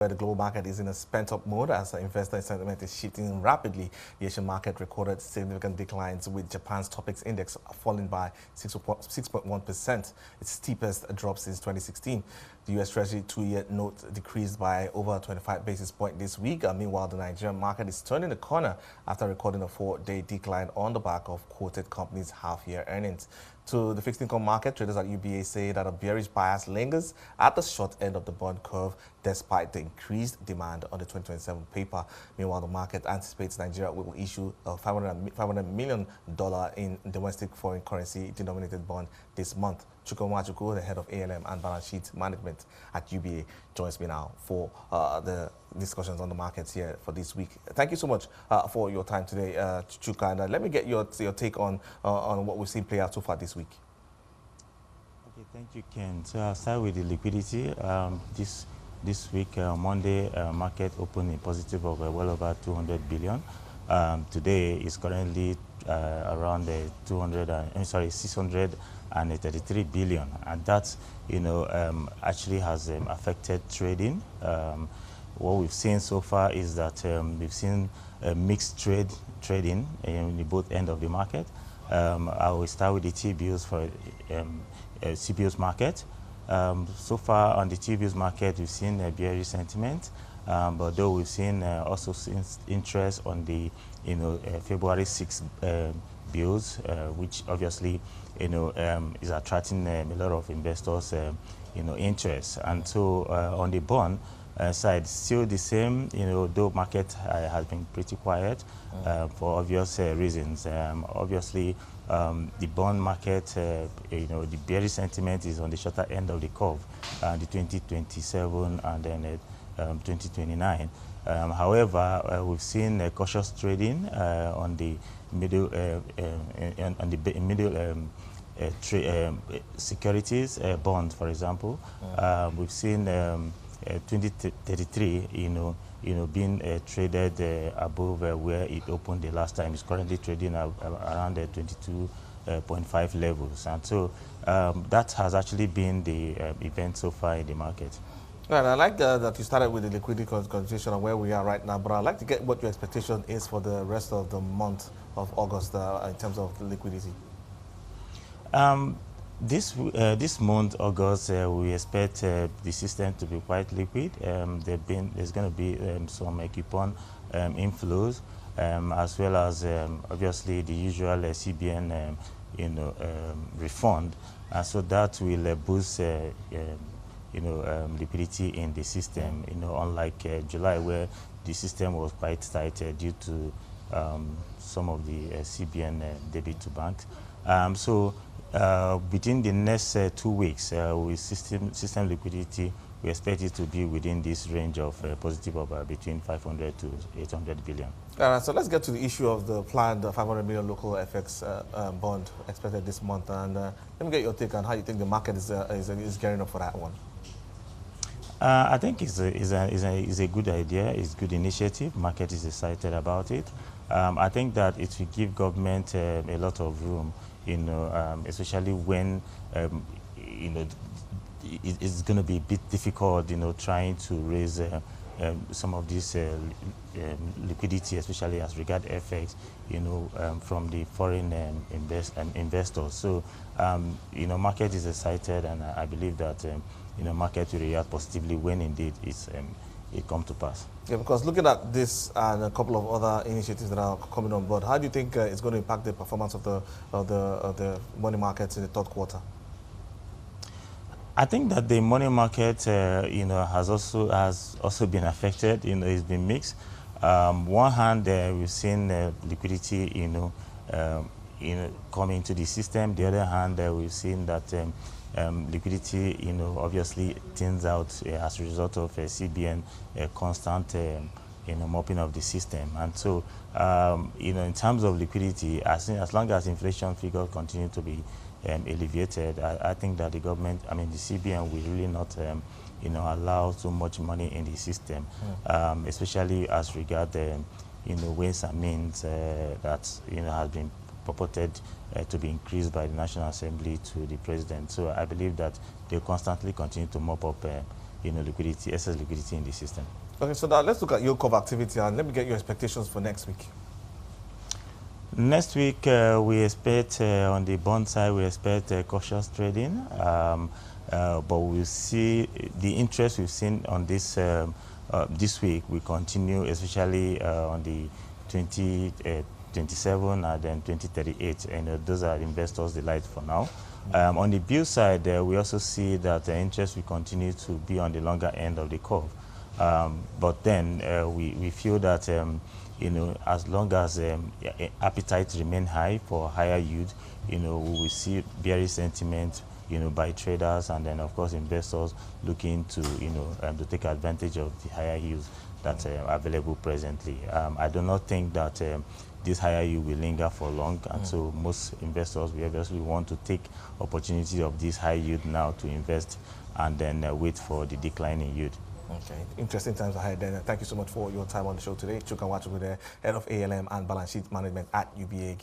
Where the global market is in a spent-up mode as investor sentiment is shifting rapidly. The Asian market recorded significant declines, with Japan's Topix index falling by 6.1%, its steepest drop since 2016. The U.S. Treasury two-year note decreased by over 25 basis points this week. Meanwhile, the Nigerian market is turning the corner after recording a 4-day decline on the back of quoted companies' half-year earnings. To the fixed income market, traders at UBA say that a bearish bias lingers at the short end of the bond curve despite the increased demand on the 2027 paper. Meanwhile, the market anticipates Nigeria will issue a $500 million in domestic foreign currency denominated bond this month. Chuka Nwachukwu, the head of ALM and balance sheet management at UBA, joins me now for the discussions on the markets here for this week. Thank you so much for your time today, Chuka. And let me get your take on what we've seen play out so far this week. Okay, thank you, Ken. So I'll start with the liquidity. This week, Monday, market opened in positive of well over 200 billion. Today is currently around 633 billion, and that actually has affected trading. What we've seen so far is that we've seen a mixed trading in the both end of the market. I will start with the T-bills for CBO's market. So far on the T-bills market, we've seen a bearish sentiment, but though we've seen also seen interest on the February 6 bills, which obviously is attracting a lot of investors interest. And so on the bond side, still the same, though market has been pretty quiet for obvious reasons. Obviously, the bond market, the bearish sentiment is on the shorter end of the curve, the 2027 and then 2029. However, we've seen cautious trading on the middle securities bonds, for example. We've seen 2033, being traded above where it opened the last time. It's currently trading around 22.5 levels, and so that has actually been the event so far in the market. Right, I like that you started with the liquidity conversation on where we are right now, but I'd like to get what your expectation is for the rest of the month of August in terms of the liquidity. This month, August, we expect the system to be quite liquid. There's going to be some coupon inflows, as well as obviously the usual CBN refund, and so that will boost liquidity in the system. Unlike July, where the system was quite tight due to some of the CBN debit to banks. So within the next 2 weeks, with system liquidity, we expect it to be within this range of positive of between 500 to 800 billion. So let's get to the issue of the planned 500 million local FX bond expected this month. And let me get your take on how you think the market is gearing up for that one. I think it's a good idea. It's a good initiative. Market is excited about it. I think that it will give government a lot of room, especially when it's going to be a bit difficult, trying to raise some of this liquidity, especially as regard FX, from the foreign investors. So, market is excited, and I believe that market will react positively when indeed it comes to pass. Yeah, because looking at this and a couple of other initiatives that are coming on board, how do you think it's going to impact the performance of the money markets in the third quarter? I think that the money market, has also been affected. It's been mixed. One hand, we've seen liquidity, coming into the system. The other hand, we've seen that liquidity, obviously thins out as a result of CBN constant, mopping of the system. And so, in terms of liquidity, as long as inflation figures continue to be alleviated, I think that the government, the CBN will really not, allow so much money in the system, especially as regard, ways and means that, has been purported to be increased by the National Assembly to the President. So I believe that they'll constantly continue to mop up liquidity, excess liquidity in the system. Okay, so now let's look at yield curve activity, and let me get your expectations for next week. Next week, we expect on the bond side, we expect cautious trading, but we'll see the interest we've seen on this this week will continue, especially on the 2027 and then 2038, and those are investors' delight for now. On the bill side, we also see that the interest will continue to be on the longer end of the curve, but then we feel that as long as appetite remain high for higher yield, we will see bearish sentiment, by traders, and then of course investors looking to, to take advantage of the higher yields that are available presently. I do not think that this higher yield will linger for long, and so most investors will obviously want to take opportunity of this high yield now to invest, and then wait for the decline in yield. Okay, interesting times ahead then. Thank you so much for your time on the show today. Chuka Nwachukwu, the head of ALM and balance sheet management at UBA.